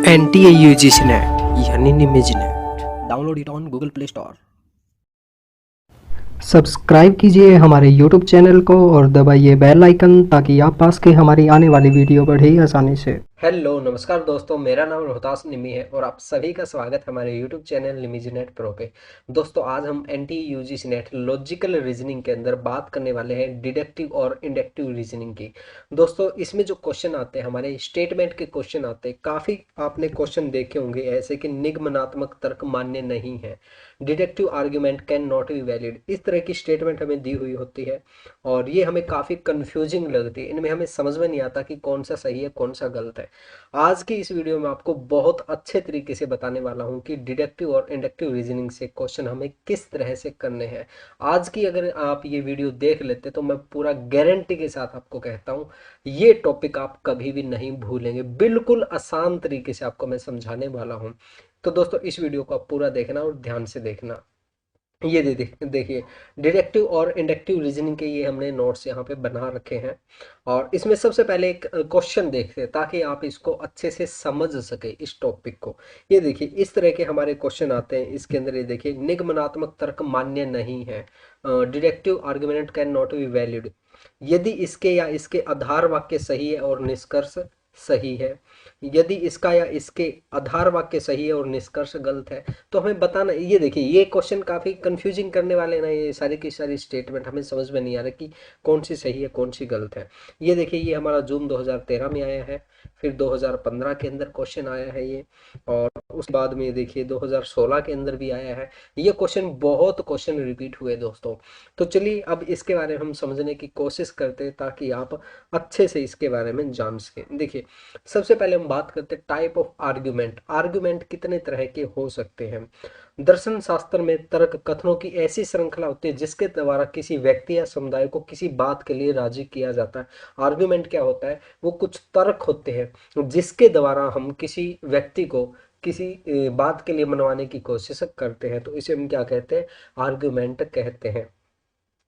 NTA-UGC net यानी निमिज net. Download it on Google Play Store. Subscribe कीजिए हमारे YouTube चैनल को और दबाइए बेल आइकन ताकि आप पास के हमारी आने वाली वीडियो बढ़े आसानी से। हेलो नमस्कार दोस्तों, मेरा नाम रोहतास निमी है और आप सभी का स्वागत है हमारे YouTube चैनल निमिज नेट प्रो पे। दोस्तों आज हम NTA-UGC नेट लॉजिकल रीजनिंग के अंदर बात करने वाले हैं डिडक्टिव और इंडक्टिव रीजनिंग की। दोस्तों इसमें जो क्वेश्चन आते हैं हमारे स्टेटमेंट के क्वेश्चन आते हैं, काफ़ी आपने क्वेश्चन देखे होंगे ऐसे कि निगमनात्मक तर्क मान्य नहीं है, deductive argument can not be valid, इस तरह की स्टेटमेंट हमें दी हुई होती है और ये हमें काफ़ी कंफ्यूजिंग लगती है। इनमें हमें समझ में नहीं आता कि कौन सा सही है कौन सा गलत है। आज की इस वीडियो में आपको बहुत अच्छे तरीके से बताने वाला हूं कि डिडक्टिव और इंडक्टिव रीजनिंग से क्वेश्चन हमें किस तरह से करने हैं। आज की अगर आप ये वीडियो देख लेते तो मैं पूरा गारंटी के साथ आपको कहता हूं ये टॉपिक आप कभी भी नहीं भूलेंगे। बिल्कुल आसान तरीके से आपको मैं समझाने वाला हूं। तो दोस्तों इस वीडियो को आप पूरा देखना और ध्यान से देखना। ये देखिए डिडक्टिव और इंडक्टिव रीजनिंग के ये हमने नोट्स यहाँ पे बना रखे हैं और इसमें सबसे पहले एक क्वेश्चन देखते हैं ताकि आप इसको अच्छे से समझ सके इस टॉपिक को। ये देखिए इस तरह के हमारे क्वेश्चन आते हैं। इसके अंदर ये देखिए निगमनात्मक तर्क मान्य नहीं है, deductive argument can not be valid यदि इसके या इसके आधार वाक्य सही है और निष्कर्ष सही है, यदि इसका या इसके आधार वाक्य सही है और निष्कर्ष गलत है। तो हमें बताना, ये देखिए ये क्वेश्चन काफी कंफ्यूजिंग करने वाले ना, ये सारी की सारी स्टेटमेंट हमें समझ में नहीं आ रहा कि कौन सी सही है कौन सी गलत है। ये देखिए ये हमारा जून 2013 में आया है, फिर 2015 के अंदर क्वेश्चन आया है ये, और उस बाद में देखिए 2016 के अंदर भी आया है। ये क्वेश्चन बहुत क्वेश्चन रिपीट हुए दोस्तों। तो चलिए अब इसके बारे में हम समझने की कोशिश करते हैं ताकि आप अच्छे से इसके बारे में जान सकें। देखिए सबसे पहले हम बात करते हैं टाइप ऑफ आर्ग्यूमेंट। आर्ग्यूमेंट कितने तरह के हो सकते हैं। दर्शन शास्त्र में तर्क कथनों की ऐसी श्रृंखला होती है जिसके द्वारा किसी व्यक्ति या समुदाय को किसी बात के लिए राजी किया जाता है। आर्ग्यूमेंट क्या होता है, वो कुछ तर्क होते हैं जिसके द्वारा हम किसी व्यक्ति को किसी बात के लिए मनवाने की कोशिश करते हैं, तो इसे हम क्या कहते हैं, आर्ग्यूमेंट कहते हैं।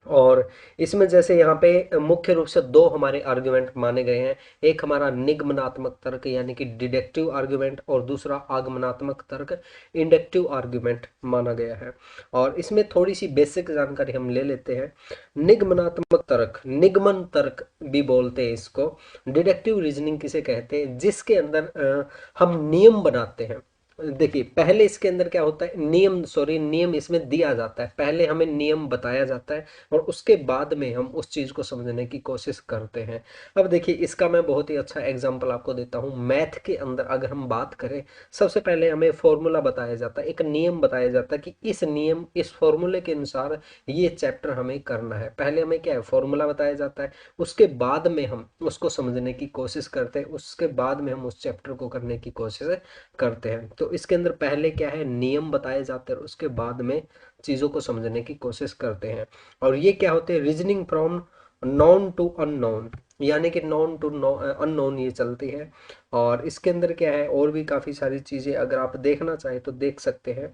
और इसमें जैसे यहाँ पे मुख्य रूप से दो हमारे आर्गुमेंट माने गए हैं। एक हमारा निगमनात्मक तर्क यानी कि डिडक्टिव आर्गुमेंट और दूसरा आगमनात्मक तर्क इंडक्टिव आर्गुमेंट माना गया है। और इसमें थोड़ी सी बेसिक जानकारी हम ले लेते हैं। निगमनात्मक तर्क, निगमन तर्क भी बोलते हैं इसको। डिडक्टिव रीजनिंग किसे कहते हैं, जिसके अंदर हम नियम बनाते हैं। देखिए पहले इसके अंदर क्या होता है, नियम इसमें दिया जाता है। पहले हमें नियम बताया जाता है और उसके बाद में हम उस चीज को समझने की कोशिश करते हैं। अब देखिए इसका मैं बहुत ही अच्छा एग्जांपल आपको देता हूँ। मैथ के अंदर अगर हम बात करें, सबसे पहले हमें फॉर्मूला बताया जाता है, एक नियम बताया जाता है कि इस फॉर्मूले के अनुसार ये चैप्टर हमें करना है। पहले हमें क्या है, फॉर्मूला बताया जाता है, उसके बाद में हम उसको समझने की कोशिश करते हैं, उसके बाद में हम उस चैप्टर को करने की कोशिश करते हैं। तो इसके अंदर पहले क्या है, नियम बताए जाते हैं, उसके बाद में चीजों को समझने की कोशिश करते हैं। और ये क्या होते हैं, reasoning from known to unknown, यानी कि नॉन टू अननोन ये चलती है। और इसके अंदर क्या है, और भी काफी सारी चीजें अगर आप देखना चाहें तो देख सकते हैं।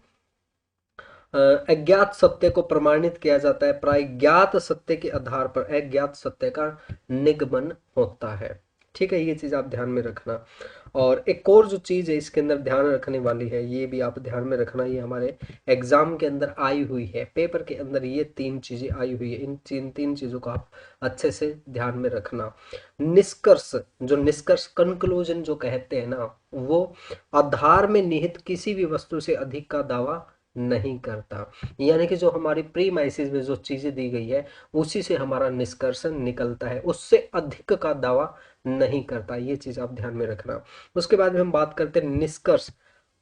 अज्ञात सत्य को प्रमाणित किया जाता है, प्राज्ञात सत्य के आधार पर अज्ञात सत्य का निगमन होता है। ठीक है, ये चीज आप ध्यान में रखना। और एक और जो चीज है इसके अंदर ध्यान रखने वाली है, ये भी आप ध्यान में रखना, ये हमारे एग्जाम के अंदर आई हुई है, पेपर के अंदर ये तीन चीजें आई हुई है। इन तीन चीजों को आप अच्छे से ध्यान में रखना। निष्कर्ष, जो निष्कर्ष कंक्लूजन जो कहते हैं ना, वो आधार में निहित किसी भी वस्तु से अधिक का दावा नहीं करता। यानी कि जो हमारी प्रीमाइसिस में जो चीजें दी गई है उसी से हमारा निष्कर्ष निकलता है, उससे अधिक का दावा नहीं करता। ये चीज आप ध्यान में रखना। उसके बाद में हम बात करते हैं निष्कर्ष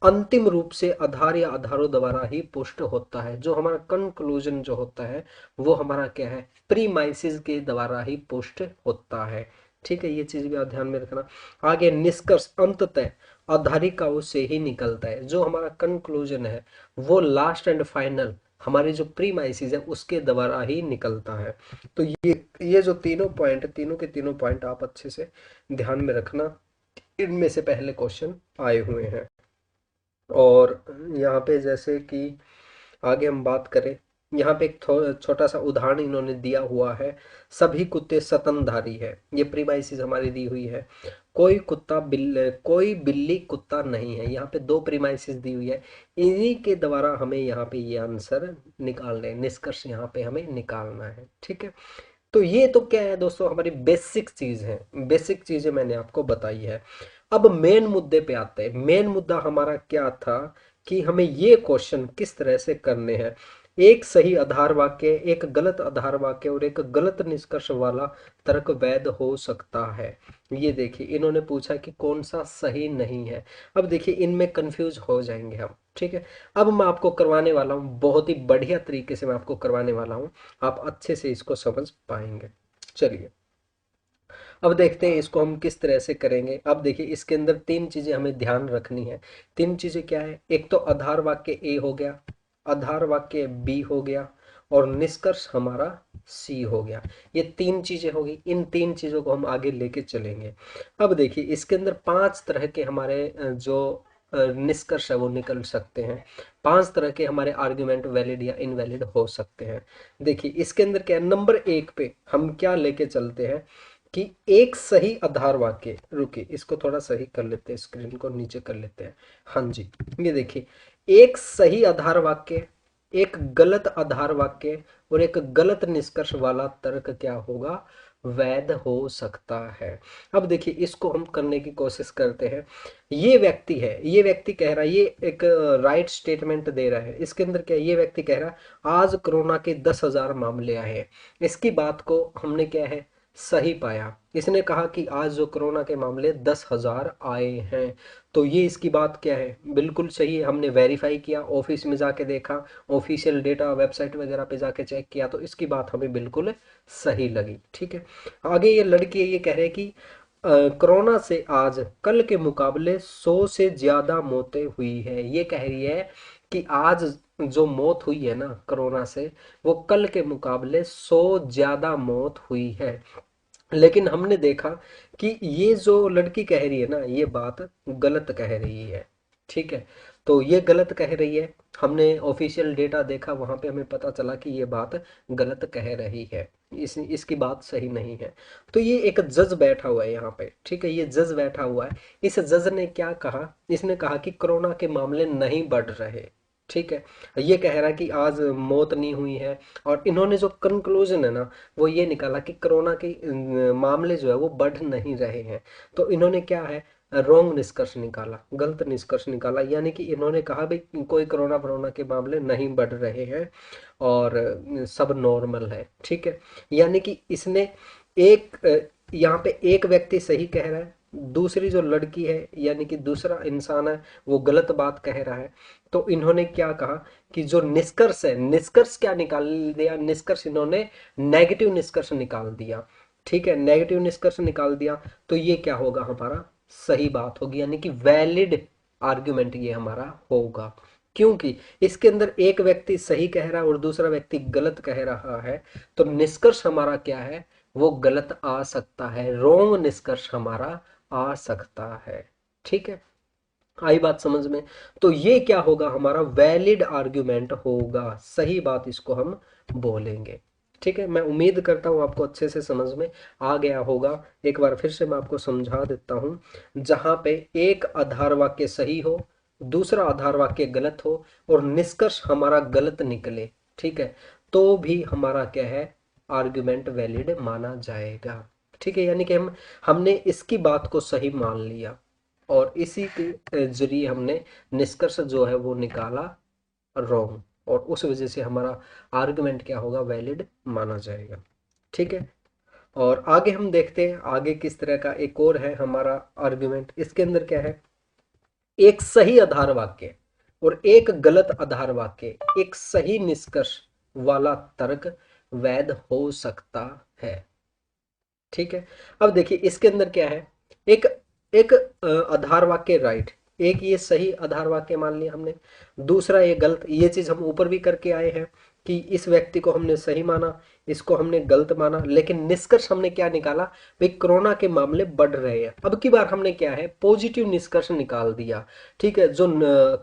अंतिम रूप से आधार या आधारों द्वारा ही पुष्ट होता है। जो हमारा कंक्लूजन जो होता है वो हमारा क्या है, प्रीमाइसिस के द्वारा ही पुष्ट होता है। ठीक है, ये चीज भी आप ध्यान में रखना। आगे निष्कर्ष अंततः आधारिकाओं से ही निकलता है। जो हमारा कंक्लूजन है वो लास्ट एंड फाइनल हमारी जो प्रीमाइसिस है उसके द्वारा ही निकलता है। तो ये जो तीनों पॉइंट, तीनों के तीनों पॉइंट आप अच्छे से ध्यान में रखना। इनमें से पहले क्वेश्चन आए हुए हैं। और यहाँ पे जैसे कि आगे हम बात करें यहाँ पे एक छोटा सा उदाहरण इन्होंने दिया हुआ है, सभी कुत्ते स्तनधारी है, ये प्रीमाइसिस हमारी दी हुई है। कोई बिल्ली कुत्ता नहीं है, यहाँ पे दो प्रीमाइसिस दी हुई है। इन्हीं के द्वारा हमें यहाँ पे ये आंसर निकालने, निष्कर्ष यहाँ पे हमें निकालना है। ठीक है, तो ये तो क्या है दोस्तों, हमारी बेसिक चीज है, बेसिक चीजें मैंने आपको बताई है। अब मेन मुद्दे पे आते हैं। मेन मुद्दा हमारा क्या था कि हमें ये क्वेश्चन किस तरह से करने हैं। एक सही आधार वाक्य, एक गलत आधार वाक्य और एक गलत निष्कर्ष वाला तर्क वैध हो सकता है। ये देखिए इन्होंने पूछा कि कौन सा सही नहीं है। अब देखिए इनमें कंफ्यूज हो जाएंगे हम। ठीक है, अब मैं आपको करवाने वाला हूँ, बहुत ही बढ़िया तरीके से मैं आपको करवाने वाला हूँ, आप अच्छे से इसको समझ पाएंगे। चलिए अब देखते हैं इसको हम किस तरह से करेंगे। अब देखिए इसके अंदर तीन चीजें हमें ध्यान रखनी है। तीन चीजें क्या है, एक तो आधार वाक्य ए हो गया, आधार वाक्य बी हो गया और निष्कर्ष हमारा सी हो गया। ये तीन चीजें होगी, इन तीन चीजों को हम आगे लेके चलेंगे। अब देखिए इसके अंदर पांच तरह के हमारे जो निष्कर्ष है वो निकल सकते हैं। पांच तरह के हमारे आर्ग्यूमेंट वैलिड या इनवैलिड हो सकते हैं। देखिए इसके अंदर क्या है, नंबर एक पे हम क्या लेके चलते हैं कि एक सही आधार वाक्य, रुकिए इसको थोड़ा सही कर लेते हैं, स्क्रीन को नीचे कर लेते हैं। हाँ जी, ये देखिए एक सही आधार वाक्य, एक गलत आधार वाक्य और एक गलत निष्कर्ष वाला तर्क क्या होगा, वैध हो सकता है। अब देखिए इसको हम करने की कोशिश करते हैं। ये व्यक्ति है, ये व्यक्ति कह रहा है, ये एक राइट स्टेटमेंट दे रहा है। इसके अंदर क्या है, ये व्यक्ति कह रहा है आज कोरोना के 10,000 मामले आए हैं। इसकी बात को हमने क्या है, सही पाया। इसने कहा कि आज जो कोरोना के मामले 10,000 आए हैं, तो ये इसकी बात क्या है, बिल्कुल सही है। हमने वेरीफाई किया, ऑफिस में जाके देखा, ऑफिशियल डेटा वेबसाइट वगैरह पे जाके चेक किया, तो इसकी बात हमें बिल्कुल सही लगी। ठीक है, आगे ये लड़की है, ये कह रहे हैं कि कोरोना से आज कल के मुकाबले 100 से ज्यादा मौतें हुई है। ये कह रही है कि आज जो मौत हुई है ना कोरोना से, वो कल के मुकाबले 100 ज्यादा मौत हुई है। लेकिन हमने देखा कि ये जो लड़की कह रही है ना, ये बात गलत कह रही है। ठीक है, तो ये गलत कह रही है। हमने ऑफिशियल डेटा देखा, वहां पे हमें पता चला कि ये बात गलत कह रही है, इसकी बात सही नहीं है। तो ये एक जज बैठा हुआ है यहाँ पे। ठीक है, ये जज बैठा हुआ है। इस जज ने क्या कहा, इसने कहा कि कोरोना के मामले नहीं बढ़ रहे। ठीक है, ये कह रहा है कि आज मौत नहीं हुई है। और इन्होंने जो कंक्लूजन है ना, वो ये निकाला कि कोरोना के मामले जो है वो बढ़ नहीं रहे हैं। तो इन्होंने क्या है, रॉन्ग निष्कर्ष निकाला, गलत निष्कर्ष निकाला। यानी कि इन्होंने कहा भाई कोई कोरोना वरोना के मामले नहीं बढ़ रहे हैं और सब नॉर्मल है। ठीक है, यानी कि इसने एक यहाँ पे एक व्यक्ति सही कह रहा है, दूसरी जो लड़की है यानी कि दूसरा इंसान है वो गलत बात कह रहा है। तो इन्होंने क्या कहा कि जो निष्कर्ष है, निष्कर्ष क्या निकाल दिया, निष्कर्ष इन्होंने नेगेटिव निष्कर्ष निकाल दिया। ठीक है, नेगेटिव निष्कर्ष निकाल दिया, तो ये क्या होगा, हमारा सही बात होगी, यानी कि वैलिड आर्ग्यूमेंट ये हमारा होगा। क्योंकि इसके अंदर एक व्यक्ति सही कह रहा है और दूसरा व्यक्ति गलत कह रहा है, तो निष्कर्ष हमारा क्या है, वो गलत आ सकता है, रोंग निष्कर्ष हमारा आ सकता है। ठीक है, आई बात समझ में। तो ये क्या होगा, हमारा वैलिड आर्ग्यूमेंट होगा, सही बात इसको हम बोलेंगे। ठीक है, मैं उम्मीद करता हूँ आपको अच्छे से समझ में आ गया होगा। एक बार फिर से मैं आपको समझा देता हूँ। जहाँ पे एक आधार वाक्य सही हो, दूसरा आधार वाक्य गलत हो और निष्कर्ष हमारा गलत निकले, ठीक है, तो भी हमारा क्या है, आर्ग्यूमेंट वैलिड माना जाएगा। ठीक है, यानी कि हमने इसकी बात को सही मान लिया और इसी के जरिए हमने निष्कर्ष जो है वो निकाला रॉन्ग, और उस वजह से हमारा आर्गुमेंट क्या होगा, वैलिड माना जाएगा। ठीक है, और आगे हम देखते हैं आगे किस तरह का एक और है हमारा आर्गुमेंट। इसके अंदर क्या है, एक सही आधार वाक्य और एक गलत आधार वाक्य, एक सही निष्कर्ष वाला तर्क वैध हो सकता है। ठीक है, अब देखिए इसके अंदर क्या है, एक एक आधार वाक्य राइट, एक ये सही आधार वाक्य मान लिया हमने, दूसरा ये गलत। ये चीज हम ऊपर भी करके आए हैं कि इस व्यक्ति को हमने सही माना, इसको हमने गलत माना, लेकिन निष्कर्ष हमने क्या निकाला भाई, कोरोना के मामले बढ़ रहे हैं। अब की बार हमने क्या है, पॉजिटिव निष्कर्ष निकाल दिया। ठीक है, जो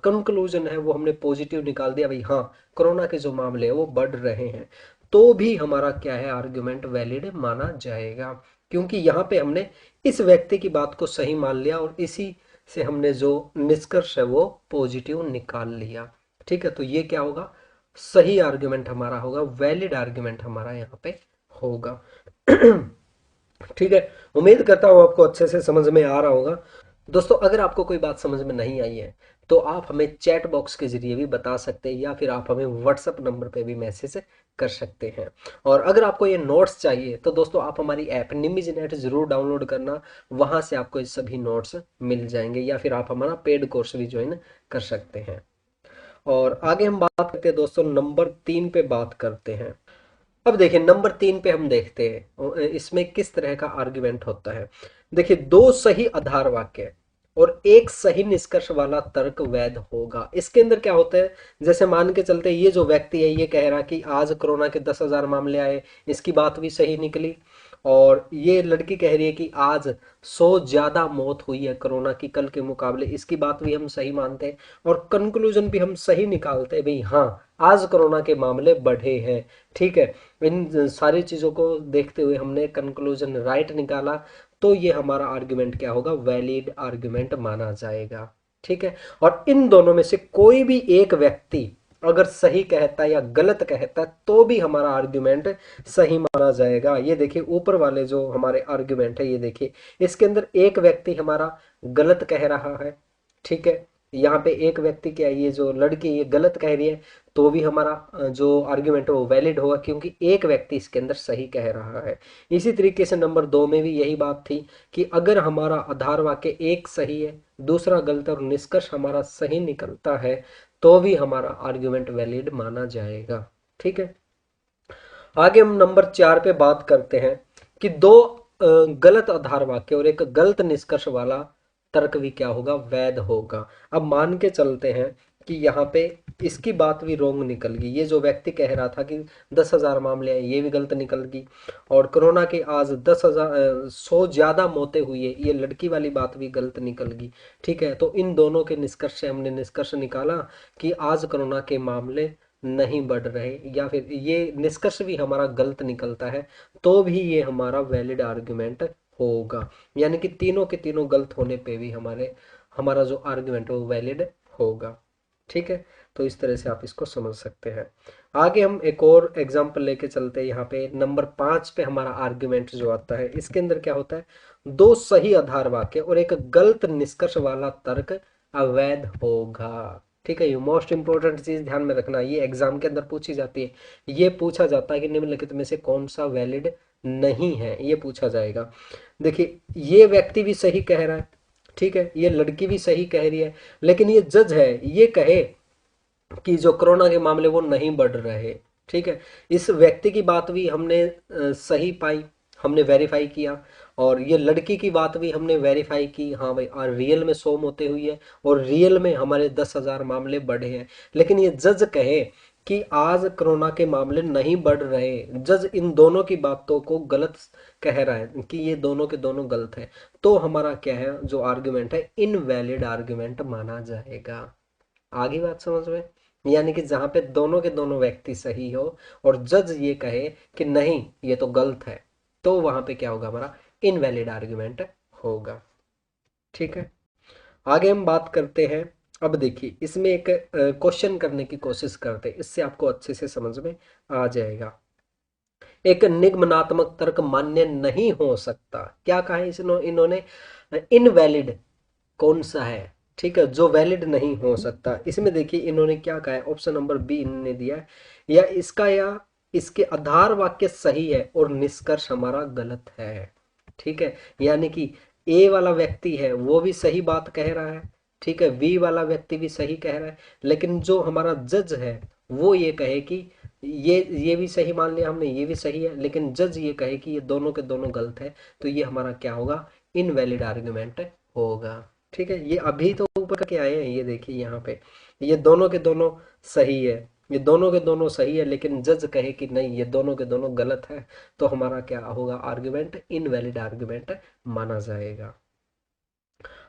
कंक्लूजन है वो हमने पॉजिटिव निकाल दिया भाई, हाँ कोरोना के जो मामले हैं वो बढ़ रहे हैं, तो भी हमारा क्या है, आर्गुमेंट वैलिड माना जाएगा, क्योंकि यहाँ पे हमने इस व्यक्ति की बात को सही मान लिया और इसी से हमने जो निष्कर्ष है वो पॉजिटिव निकाल लिया। ठीक है, तो ये क्या होगा, सही आर्गुमेंट हमारा होगा, वैलिड आर्गुमेंट हमारा यहाँ पे होगा। ठीक है, उम्मीद करता हूँ आपको अच्छे से समझ में आ रहा होगा। दोस्तों अगर आपको कोई बात समझ में नहीं आई है तो आप हमें चैट बॉक्स के जरिए भी बता सकते हैं, या फिर आप हमें व्हाट्सएप नंबर पे भी मैसेज कर सकते हैं। और अगर आपको ये नोट्स चाहिए तो दोस्तों आप हमारी ऐप निमिज नेट जरूर डाउनलोड करना, वहाँ से आपको ये सभी नोट्स मिल जाएंगे, या फिर आप हमारा पेड कोर्स भी ज्वाइन कर सकते हैं। और आगे हम बात करते हैं दोस्तों, नंबर 3 पे बात करते हैं। अब देखिए नंबर 3 पे हम देखते हैं इसमें किस तरह का आर्गुमेंट होता है। देखिए, दो सही आधार वाक्य और एक सही निष्कर्ष वाला तर्क वैध होगा। इसके अंदर क्या होता है, जैसे मान के चलते ये जो व्यक्ति है ये कह रहा कि आज कोरोना के 10,000 मामले आए, इसकी बात भी सही निकली। और ये लड़की कह रही है कि आज 100 ज्यादा मौत हुई है कोरोना की कल के मुकाबले, इसकी बात भी हम सही मानते हैं और कंक्लूजन भी हम सही निकालते हैं भाई, हाँ आज कोरोना के मामले बढ़े हैं। ठीक है, इन सारी चीज़ों को देखते हुए हमने कंक्लूजन राइट निकाला, तो ये हमारा आर्गुमेंट क्या होगा, वैलिड आर्गुमेंट माना जाएगा। ठीक है, और इन दोनों में से कोई भी एक व्यक्ति अगर सही कहता है या गलत कहता है तो भी हमारा आर्गुमेंट सही माना जाएगा। ये देखिए ऊपर वाले जो हमारे आर्गुमेंट है, ये देखिए इसके अंदर एक व्यक्ति हमारा गलत कह रहा है। ठीक है, यहाँ पे एक व्यक्ति क्या है, ये जो लड़की ये गलत कह रही है, तो भी हमारा जो आर्ग्यूमेंट है वो वैलिड होगा, क्योंकि एक व्यक्ति इसके अंदर सही कह रहा है। इसी तरीके से नंबर 2 में भी यही बात थी कि अगर हमारा आधार वाक्य एक सही है, दूसरा गलत और निष्कर्ष हमारा सही निकलता है, तो भी हमारा आर्ग्यूमेंट वैलिड माना जाएगा। ठीक है, आगे हम नंबर 4 पे बात करते हैं कि दो गलत आधार वाक्य और एक गलत निष्कर्ष वाला तर्क भी क्या होगा, वैध होगा। अब मान के चलते हैं कि यहाँ पे इसकी बात भी रोंग निकल गई, ये जो व्यक्ति कह रहा था कि 10,000 मामले हैं ये भी गलत निकल गई, और कोरोना के आज 100 ज्यादा मौतें हुई है ये लड़की वाली बात भी गलत निकल गई। ठीक है, तो इन दोनों के निष्कर्ष से हमने निष्कर्ष निकाला कि आज कोरोना के मामले नहीं बढ़ रहे, या फिर ये निष्कर्ष भी हमारा गलत निकलता है तो भी ये हमारा वैलिड आर्गुमेंट होगा। यानी कि तीनों के तीनों गलत होने पे भी हमारा जो आर्गुमेंट है वो वैलिड होगा। ठीक है, तो इस तरह से आप इसको समझ सकते हैं। आगे हम एक और एग्जांपल लेके चलते हैं। यहाँ पे नंबर 5 पे हमारा आर्गुमेंट जो आता है, इसके अंदर क्या होता है, दो सही आधार वाक्य और एक गलत निष्कर्ष वाला तर्क अवैध होगा। ठीक है, ये मोस्ट इंपॉर्टेंट चीज ध्यान में रखना, ये एग्जाम के अंदर पूछी जाती है। ये पूछा जाता है कि निम्नलिखित में से कौन सा वैलिड नहीं है, ये पूछा जाएगा। देखिए ये व्यक्ति भी सही कह रहा है, ठीक है, ये लड़की भी सही कह रही है, लेकिन ये जज है ये कहे कि जो कोरोना के मामले वो नहीं बढ़ रहे। ठीक है, इस व्यक्ति की बात भी हमने सही पाई, हमने वेरीफाई किया, और ये लड़की की बात भी हमने वेरीफाई की, हाँ भाई और रियल में 100 मौतें हुई है और रियल में हमारे 10,000 मामले बढ़े हैं। लेकिन ये जज कहे कि आज कोरोना के मामले नहीं बढ़ रहे, जज इन दोनों की बातों को गलत कह रहा है कि ये दोनों के दोनों गलत है, तो हमारा क्या है जो आर्गुमेंट है, इनवैलिड आर्गुमेंट माना जाएगा। आगे बात समझ में, यानी कि जहां पे दोनों के दोनों व्यक्ति सही हो और जज ये कहे कि नहीं ये तो गलत है, तो वहां पे क्या होगा, हमारा इनवैलिड आर्गुमेंट होगा। ठीक है, आगे हम बात करते हैं। अब देखिए इसमें एक क्वेश्चन करने की कोशिश करते हैं, इससे आपको अच्छे से समझ में आ जाएगा। एक निगमनात्मक तर्क मान्य नहीं हो सकता, क्या कहा है इन्होंने, इनवैलिड कौन सा है, ठीक है, जो वैलिड नहीं हो सकता। इसमें देखिए इन्होंने क्या कहा है, ऑप्शन नंबर बी इन्होंने दिया है, या इसके आधार वाक्य सही है और निष्कर्ष हमारा गलत है। ठीक है, यानी कि ए वाला व्यक्ति है वो भी सही बात कह रहा है, ठीक है, बी वाला व्यक्ति भी सही कह रहा है, लेकिन जो हमारा जज है वो ये कहे कि ये भी सही मान लिया हमने, ये भी सही है, लेकिन जज ये कहे कि ये दोनों के दोनों गलत है, तो ये हमारा क्या होगा, इनवैलिड आर्गुमेंट होगा। ठीक है, ये अभी तो ऊपर के आए हैं, ये देखिए यहाँ पे ये दोनों के दोनों सही है, ये दोनों के दोनों सही है, लेकिन जज कहे कि नहीं ये दोनों के दोनों गलत है, तो हमारा क्या होगा, आर्ग्यूमेंट इनवैलिड आर्ग्यूमेंट माना जाएगा।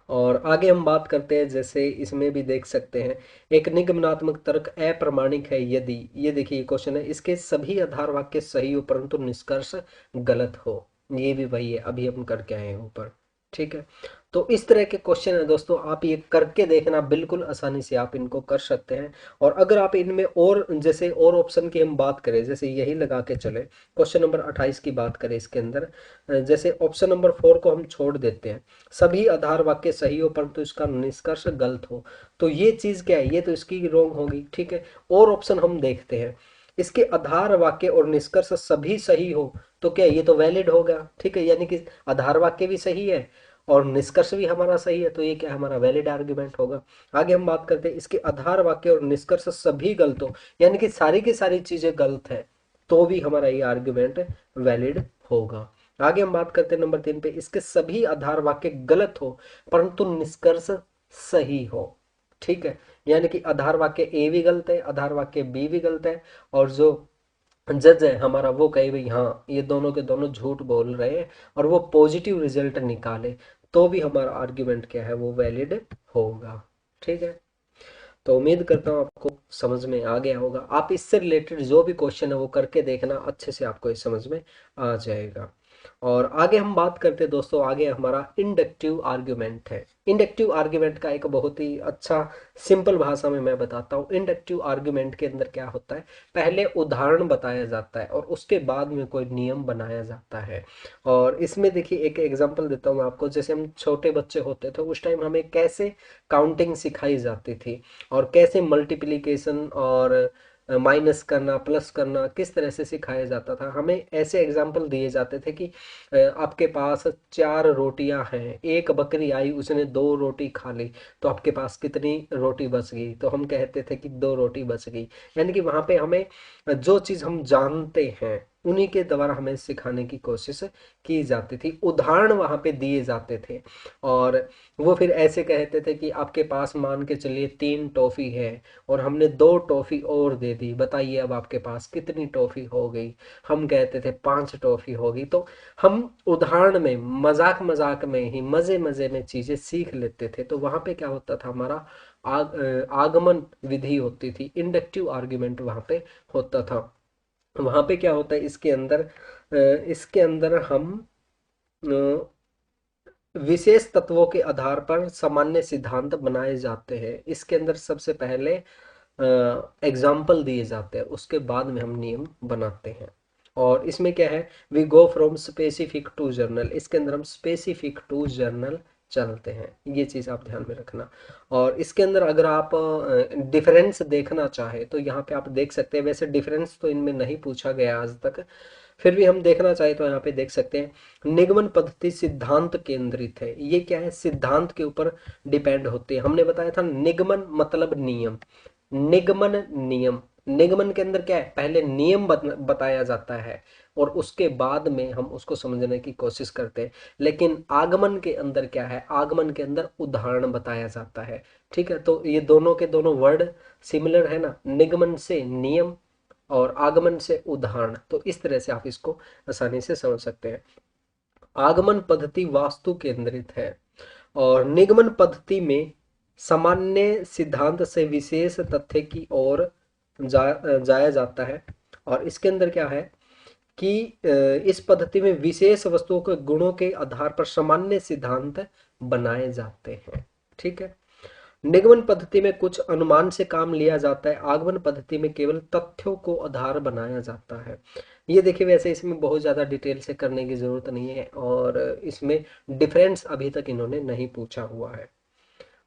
और आगे हम बात करते हैं, जैसे इसमें भी देख सकते हैं, एक निगमनात्मक तर्क अप्रामाणिक है यदि, ये देखिए क्वेश्चन है, इसके सभी आधार वाक्य सही हो परंतु निष्कर्ष गलत हो। ये भी वही है, अभी हम करके आए हैं ऊपर। ठीक है, तो इस तरह के क्वेश्चन है दोस्तों, आप ये करके देखना, बिल्कुल आसानी से आप इनको कर सकते हैं। और अगर आप इनमें और जैसे और ऑप्शन की हम बात करें, जैसे यही लगा के चले, क्वेश्चन नंबर 28 की बात करें इसके अंदर, जैसे ऑप्शन नंबर 4 को हम छोड़ देते हैं, सभी आधार वाक्य सही हो परंतु इसका निष्कर्ष गलत हो, तो ये चीज क्या है, ये तो इसकी रॉन्ग होगी। ठीक है, और ऑप्शन हम देखते हैं, इसके आधार वाक्य और निष्कर्ष सभी सही हो, तो क्या ये तो वैलिड होगा। ठीक है, यानी कि आधार वाक्य भी सही है और निष्कर्ष भी हमारा सही है, तो ये क्या हमारा वैलिड आर्ग्यूमेंट होगा। आगे हम बात करते हैं, इसके आधार वाक्य और निष्कर्ष सभी गलत हो, यानी कि सारी की सारी चीजें गलत है, तो भी हमारा ये आर्ग्यूमेंट वैलिड होगा। आगे हम बात करते हैं नंबर 3 पे, इसके सभी आधार वाक्य गलत हो परंतु निष्कर्ष सही हो। ठीक है, यानी कि आधार वाक्य ए भी गलत है, आधार वाक्य बी भी गलत है, और जो जज है हमारा वो कहे भाई हाँ ये दोनों के दोनों झूठ बोल रहे हैं, और वो पॉजिटिव रिजल्ट निकाले, तो भी हमारा आर्ग्यूमेंट क्या है, वो वैलिड होगा। ठीक है, तो उम्मीद करता हूँ आपको समझ में आ गया होगा। आप इससे रिलेटेड जो भी क्वेश्चन है वो करके देखना, अच्छे से आपको ये समझ में आ जाएगा। और आगे हम बात करते हैं दोस्तों, आगे हमारा इंडक्टिव आर्ग्यूमेंट है। इंडक्टिव आर्ग्यूमेंट का एक बहुत ही अच्छा सिंपल भाषा में मैं बताता हूँ। इंडक्टिव आर्ग्यूमेंट के अंदर क्या होता है, पहले उदाहरण बताया जाता है और उसके बाद में कोई नियम बनाया जाता है। और इसमें देखिए एक एग्जांपल देता हूँ मैं आपको, जैसे हम छोटे बच्चे होते थे उस टाइम हमें कैसे काउंटिंग सिखाई जाती थी, और कैसे मल्टीप्लिकेशन और माइनस करना प्लस करना किस तरह से सिखाया जाता था। हमें ऐसे एग्जाम्पल दिए जाते थे कि आपके पास 4 रोटियां हैं, एक बकरी आई उसने 2 रोटी खा ली, तो आपके पास कितनी रोटी बच गई, तो हम कहते थे कि 2 रोटी बच गई। यानी कि वहां पे हमें जो चीज हम जानते हैं उन्हीं के द्वारा हमें सिखाने की कोशिश की जाती थी, उदाहरण वहां पे दिए जाते थे। और वो फिर ऐसे कहते थे कि आपके पास मान के चलिए 3 टॉफी है और हमने 2 टॉफी और दे दी, बताइए अब आपके पास कितनी टॉफी हो गई। हम कहते थे 5 टॉफी होगी। तो हम उदाहरण में मजाक मजाक में ही मजे मजे में चीजें सीख लेते थे, तो वहां पे क्या होता था, हमारा आगमन विधि होती थी, इंडक्टिव आर्ग्यूमेंट वहां पे होता था। वहां पे क्या होता है इसके अंदर हम विशेष तत्वों के आधार पर सामान्य सिद्धांत बनाए जाते हैं। इसके अंदर सबसे पहले एग्जाम्पल दिए जाते हैं, उसके बाद में हम नियम बनाते हैं। और इसमें क्या है, we go from specific to general, इसके अंदर हम स्पेसिफिक टू जर्नल चलते हैं, ये चीज़ आप ध्यान में रखना। और इसके अंदर अगर आप डिफरेंस देखना चाहे तो यहाँ पे आप देख सकते हैं, वैसे डिफरेंस तो इनमें नहीं पूछा गया आज तक, फिर भी हम देखना चाहे तो यहाँ पे देख सकते हैं। निगमन पद्धति सिद्धांत केंद्रित है, ये क्या है, सिद्धांत के ऊपर डिपेंड होते हैं। हमने बताया था निगमन मतलब नियम, निगमन नियम, निगमन के अंदर क्या है, पहले नियम बताया जाता है और उसके बाद में हम उसको समझने की कोशिश करते हैं। लेकिन आगमन के अंदर क्या है, आगमन के अंदर उदाहरण बताया जाता है। ठीक है, तो ये दोनों के दोनों वर्ड सिमिलर है ना, निगमन से नियम और आगमन से उदाहरण, तो इस तरह से आप इसको आसानी से समझ सकते हैं। आगमन पद्धति वास्तु केंद्रित है और निगमन पद्धति में सामान्य सिद्धांत से विशेष तथ्य की ओर जाया जाता है। और इसके अंदर क्या है कि इस पद्धति में विशेष वस्तुओं के गुणों के आधार पर सामान्य सिद्धांत बनाए जाते हैं। ठीक है, निगमन पद्धति में कुछ अनुमान से काम लिया जाता है, आगमन पद्धति में केवल तथ्यों को आधार बनाया जाता है। ये देखिए, वैसे इसमें बहुत ज़्यादा डिटेल से करने की ज़रूरत नहीं है और इसमें डिफरेंस अभी तक इन्होंने नहीं पूछा हुआ है।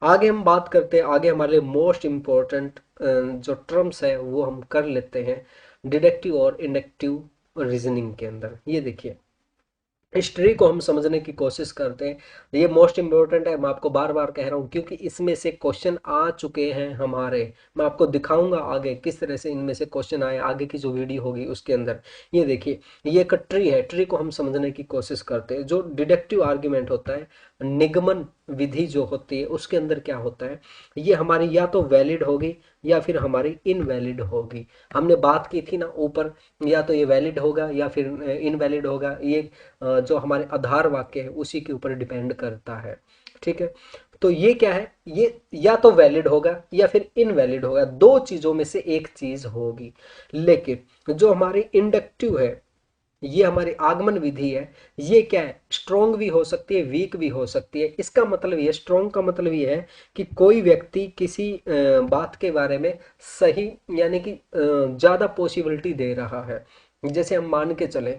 आगे हम बात करते हैं, आगे हमारे मोस्ट इम्पोर्टेंट जो टर्म्स है वो हम कर लेते हैं डिडक्टिव और इंडक्टिव रीजनिंग के अंदर। ये देखिए, हिस्ट्री को हम समझने की कोशिश करते हैं, ये मोस्ट इम्पोर्टेंट है, मैं आपको बार बार कह रहा हूँ क्योंकि इसमें से क्वेश्चन आ चुके हैं हमारे। मैं आपको दिखाऊंगा आगे किस तरह से इनमें से क्वेश्चन आए, आगे की जो वीडियो होगी उसके अंदर। ये देखिए, ये एक ट्री है, ट्री को हम समझने की कोशिश करते हैं। जो डिडक्टिव आर्ग्यूमेंट होता है निगमन विधि जो होती है उसके अंदर क्या होता है, ये हमारी या तो वैलिड होगी या फिर हमारी इनवैलिड होगी। हमने बात की थी ना ऊपर, या तो ये वैलिड होगा या फिर इनवैलिड होगा, ये जो हमारे आधार वाक्य है उसी के ऊपर डिपेंड करता है। ठीक है, तो ये क्या है, ये या तो वैलिड होगा या फिर इनवैलिड होगा, दो चीजों में से एक चीज होगी। लेकिन जो हमारी इंडक्टिव है, ये हमारी आगमन विधि है, ये क्या है, स्ट्रोंग भी हो सकती है, वीक भी हो सकती है। इसका मतलब ये, स्ट्रोंग का मतलब ये है कि कोई व्यक्ति किसी बात के बारे में सही, यानी कि ज्यादा पॉसिबिलिटी दे रहा है। जैसे हम मान के चले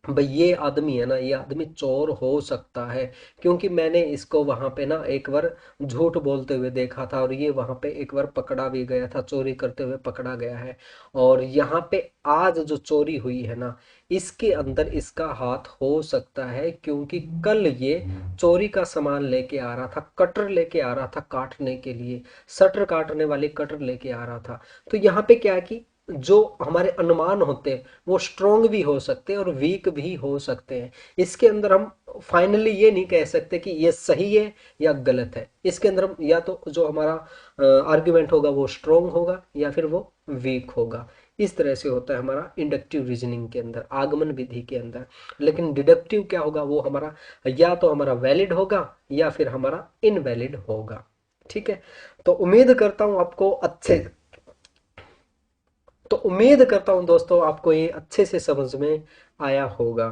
भाई, ये आदमी है ना, ये आदमी चोर हो सकता है, क्योंकि मैंने इसको वहां पे ना एक बार झूठ बोलते हुए देखा था, और ये वहां पे एक बार पकड़ा भी गया था, चोरी करते हुए पकड़ा गया है। और यहाँ पे आज जो चोरी हुई है ना, इसके अंदर इसका हाथ हो सकता है, क्योंकि कल ये चोरी का सामान लेके आ रहा था, कटर लेके आ रहा था काटने के लिए, शटर काटने वाली कटर लेके आ रहा था। तो यहाँ पे क्या है कि जो हमारे अनुमान होते हैं वो स्ट्रोंग भी हो सकते हैं और वीक भी हो सकते हैं। इसके अंदर हम फाइनली ये नहीं कह सकते कि ये सही है या गलत है। इसके अंदर हम या तो जो हमारा आर्ग्यूमेंट होगा वो स्ट्रोंग होगा या फिर वो वीक होगा। इस तरह से होता है हमारा इंडक्टिव रीजनिंग के अंदर, आगमन विधि के अंदर। लेकिन डिडक्टिव क्या होगा, वो हमारा या तो हमारा वैलिड होगा या फिर हमारा इनवैलिड होगा। ठीक है, तो उम्मीद करता हूं आपको अच्छे, तो उम्मीद करता हूं दोस्तों आपको ये अच्छे से समझ में आया होगा।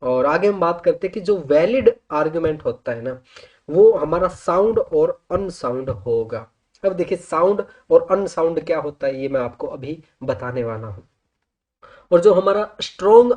और आगे हम बात करते हैं कि जो वैलिड आर्गुमेंट होता है ना, वो हमारा साउंड और अनसाउंड होगा। अब देखिए, साउंड और अनसाउंड क्या होता है ये मैं आपको अभी बताने वाला हूँ। और जो हमारा स्ट्रोंग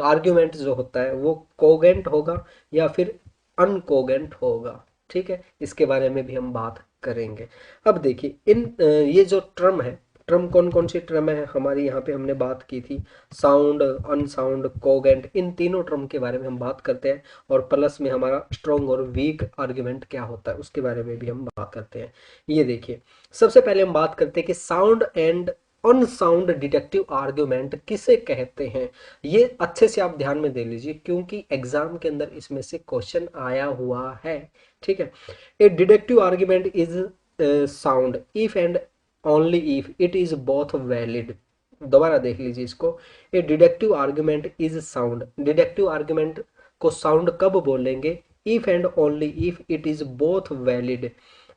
आर्ग्यूमेंट जो होता है वो कोगेंट होगा या फिर अनकोगेंट होगा। ठीक है, इसके बारे में भी हम बात करेंगे। अब देखिए, ये जो ट्रम है, ट्रम कौन कौन सी ट्रम है हमारी, यहाँ पे हमने बात की थी साउंड, अनसाउंड, कोगेंट, इन तीनों ट्रम के बारे में हम बात करते हैं। और प्लस में हमारा स्ट्रोंग और वीक आर्ग्यूमेंट क्या होता है उसके बारे में भी हम बात करते हैं। ये देखिए, सबसे पहले हम बात करते हैं कि sound and unsound deductive argument किसे कहते हैं। ये अच्छे से आप ध्यान में दे लीजिए, क्योंकि एग्जाम के अंदर इसमें से क्वेश्चन आया हुआ है। ठीक है, a deductive argument is sound if and only if it is both valid. दोबारा देख लीजिए इसको, a deductive argument is sound, deductive argument को साउंड कब बोलेंगे, if and only if it is both valid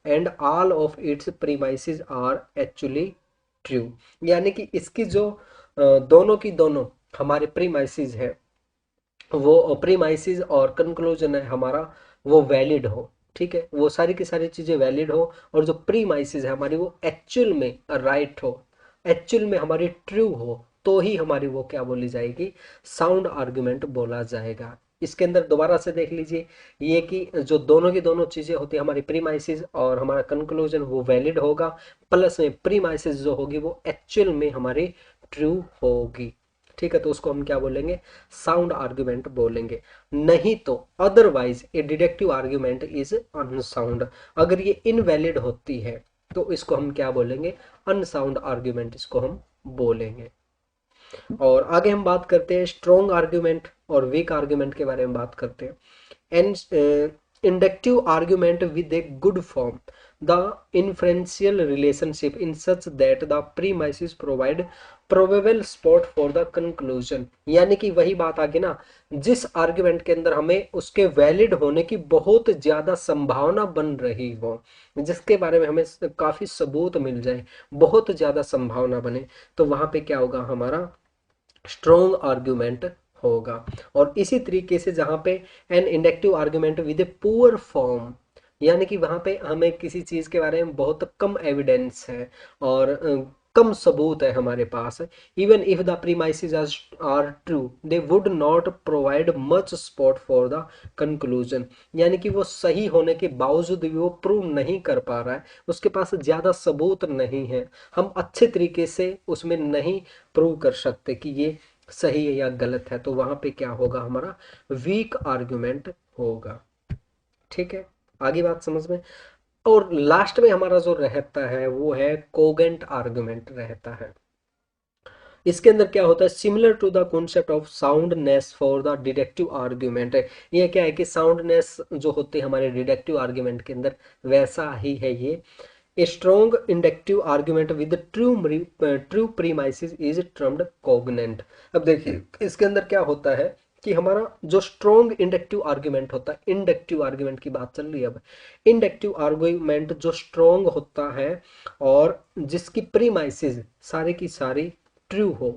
and all of its premises are actually true. यानी कि इसकी जो दोनों की दोनों हमारे प्रीमाइसिस है, वो प्रीमाइसिस और कंक्लूजन है हमारा, वो वैलिड हो। ठीक है, वो सारी की सारी चीजें वैलिड हो, और जो प्रीमाइसिस है हमारी वो एक्चुअल में राइट हो, एक्चुअल में हमारी ट्रू हो, तो ही हमारी वो क्या बोली जाएगी, साउंड आर्गुमेंट बोला जाएगा। इसके अंदर दोबारा से देख लीजिए, ये कि जो दोनों की दोनों चीजें होती है, हमारी प्रीमाइसिस और हमारा कंक्लूजन वो वैलिड होगा, प्लस में प्रीमाइसिस जो होगी वो एक्चुअल में हमारी ट्रू होगी। ठीक है, तो उसको हम क्या बोलेंगे, साउंड आर्ग्यूमेंट बोलेंगे। नहीं तो otherwise A deductive argument is unsound. अगर ये इनवैलिड होती है तो इसको हम क्या बोलेंगे, अनसाउंड आर्ग्यूमेंट इसको हम बोलेंगे। और आगे हम बात करते हैं स्ट्रॉन्ग आर्ग्यूमेंट और वीक आर्ग्यूमेंट के बारे में बात करते हैं। And inductive argument with a good form, the inferential relationship in such that the premises provide probable support for the conclusion। यानी कि वही बात आ गई ना, जिस आर्ग्यूमेंट के अंदर हमें उसके वैलिड होने की बहुत ज्यादा संभावना बन रही हो, जिसके बारे में हमें काफी सबूत मिल जाए, बहुत ज्यादा संभावना बने, तो वहां पे क्या होगा, हमारा स्ट्रॉन्ग आर्ग्यूमेंट होगा। और इसी तरीके से जहां पे an inductive argument with a poor form, यानी कि वहां पे हमें किसी चीज के बारे में बहुत कम एविडेंस है और कम सबूत है हमारे पास, even if the premises are true they would not provide much support for the conclusion. यानी कि वो सही होने के बावजूद भी वो प्रूव नहीं कर पा रहा है, उसके पास ज्यादा सबूत नहीं है, हम अच्छे तरीके से उसमें नहीं प्रूव कर सकते कि ये सही है या गलत है, तो वहां पे क्या होगा, हमारा वीक आर्ग्यूमेंट होगा। ठीक है, आगे बात समझ में। और लास्ट में हमारा जो रहता है वो है कोगेंट आर्गुमेंट रहता है। इसके अंदर क्या होता है, similar to the concept of soundness for the deductive argument है। ये क्या है कि साउंडनेस जो होती है हमारे डिडक्टिव आर्ग्यूमेंट के अंदर, वैसा ही है ये। A strong inductive argument with true premises is termed cogent. अब देखिए इसके अंदर क्या होता है कि हमारा जो स्ट्रॉन्ग इंडक्टिव आर्ग्यूमेंट होता है, इंडक्टिव आर्ग्यूमेंट की बात चल रही है अब, इंडक्टिव आर्ग्यूमेंट जो स्ट्रॉन्ग होता है और जिसकी प्रीमाइसिस सारी की सारी ट्रू हो,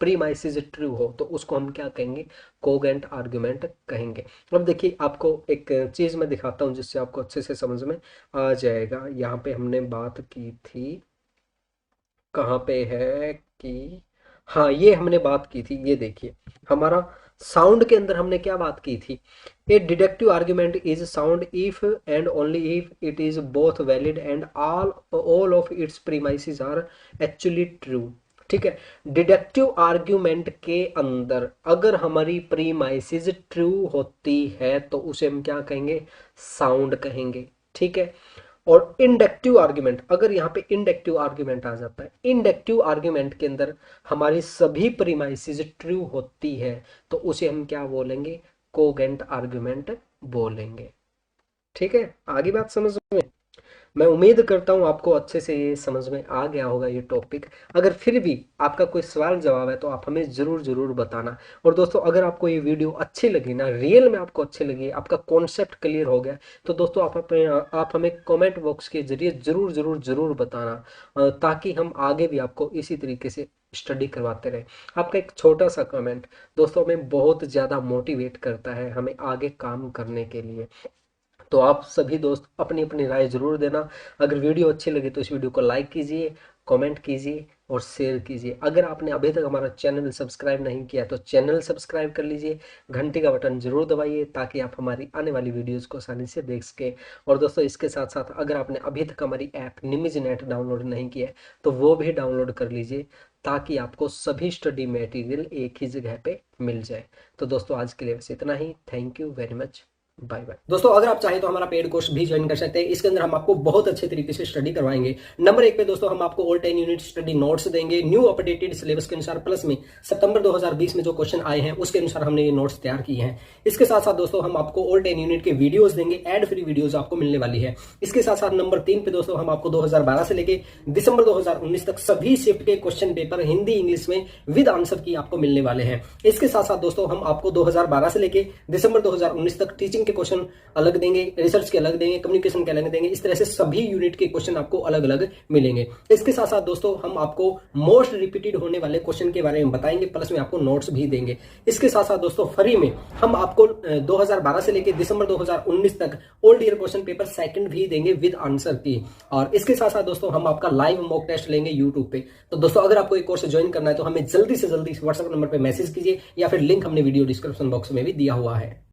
प्रीमाइसिस ट्रू हो, तो उसको हम क्या कहेंगे, कोगेंट आर्ग्यूमेंट कहेंगे। अब देखिए आपको एक चीज मैं दिखाता हूँ जिससे आपको अच्छे से समझ में आ जाएगा। यहाँ पे हमने बात की थी, कहाँ पे है कि, हाँ ये हमने बात की थी, ये देखिए हमारा साउंड के अंदर हमने क्या बात की थी, a deductive argument is sound if and only if it is both valid and all of its premises are actually true. ठीक है, डिडक्टिव आर्ग्यूमेंट के अंदर अगर हमारी प्रीमाइसेस ट्रू होती है तो उसे हम क्या कहेंगे, साउंड कहेंगे। ठीक है, और इंडक्टिव आर्ग्यूमेंट, अगर यहाँ पे इंडक्टिव आर्ग्यूमेंट आ जाता है, इंडक्टिव आर्ग्यूमेंट के अंदर हमारी सभी प्रीमाइसेस ट्रू होती है तो उसे हम क्या बोलेंगे, कोगेंट आर्ग्यूमेंट बोलेंगे। ठीक है, आगे बात समझ में। मैं उम्मीद करता हूँ आपको अच्छे से ये समझ में आ गया होगा ये टॉपिक। अगर फिर भी आपका कोई सवाल जवाब है तो आप हमें ज़रूर ज़रूर बताना। और दोस्तों अगर आपको ये वीडियो अच्छी लगी ना, रियल में आपको अच्छी लगी, आपका कॉन्सेप्ट क्लियर हो गया, तो दोस्तों आप हमें कमेंट बॉक्स के जरिए ज़रूर ज़रूर ज़रूर बताना, ताकि हम आगे भी आपको इसी तरीके से स्टडी करवाते रहे। आपका एक छोटा सा कमेंट दोस्तों हमें बहुत ज़्यादा मोटिवेट करता है हमें आगे काम करने के लिए। तो आप सभी दोस्त अपनी अपनी राय जरूर देना। अगर वीडियो अच्छी लगी तो इस वीडियो को लाइक कीजिए, कमेंट कीजिए और शेयर कीजिए। अगर आपने अभी तक हमारा चैनल सब्सक्राइब नहीं किया तो चैनल सब्सक्राइब कर लीजिए, घंटी का बटन जरूर दबाइए ताकि आप हमारी आने वाली वीडियोस को आसानी से देख सके। और दोस्तों इसके साथ साथ अगर आपने अभी तक हमारी ऐप निमिज नेट डाउनलोड नहीं किया है तो वो भी डाउनलोड कर लीजिए ताकि आपको सभी स्टडी मटेरियल एक ही जगह पे मिल जाए। तो दोस्तों आज के लिए बस इतना ही। Thank you very much, bye bye. दोस्तों अगर आप चाहें तो हमारा पेड कोर्स भी ज्वाइन कर सकते हैं। इसके अंदर हम आपको बहुत अच्छे तरीके से स्टडी करवाएंगे। नंबर 1 पे दोस्तों हम आपको ऑल 10 यूनिट स्टडी नोट्स देंगे न्यू अपडेटेड सिलेबस के अनुसार, प्लस में सितंबर 2020 में जो क्वेश्चन आए हैं उसके अनुसार हमने ये नोट्स तैयार किए हैं। इसके साथ साथ दोस्तों हम आपको ऑल 10 यूनिट के वीडियोज देंगे, एड फ्री वीडियोज आपको मिलने वाली है। इसके साथ साथ नंबर 3 पे दोस्तों हम आपको 2012 से लेके दिसंबर 2019 तक सभी शिफ्ट के क्वेश्चन पेपर हिंदी इंग्लिश में विद आंसर की आपको मिलने वाले हैं। इसके साथ साथ दोस्तों हम आपको 2012 से लेके दिसंबर 2019 तक टीचिंग के क्वेश्चन अलग देंगे, रिसर्च के अलग देंगे, कम्युनिकेशन के अलग देंगे। इस तरह से सभी यूनिट के क्वेश्चन आपको अलग अलग मिलेंगे। इसके साथ साथ दोस्तों हम आपको मोस्ट रिपीटेड होने वाले क्वेश्चन के बारे में बताएंगे, प्लस में आपको नोट्स भी देंगे। इसके साथ साथ दोस्तों फ्री में हम आपको 2012 से लेकर दिसंबर 2019 तक old year question paper second भी देंगे विद आंसर की। और इसके साथ साथ दोस्तों हम आपका लाइव मॉक टेस्ट लेंगे यूट्यूब पे। तो दोस्तों अगर आपको एक कोर्स ज्वाइन करना है तो हमें जल्दी से जल्दी व्हाट्सएप नंबर पर मैसेज कीजिए या फिर लिंक हमने वीडियो डिस्क्रिप्शन बॉक्स में भी दिया हुआ है।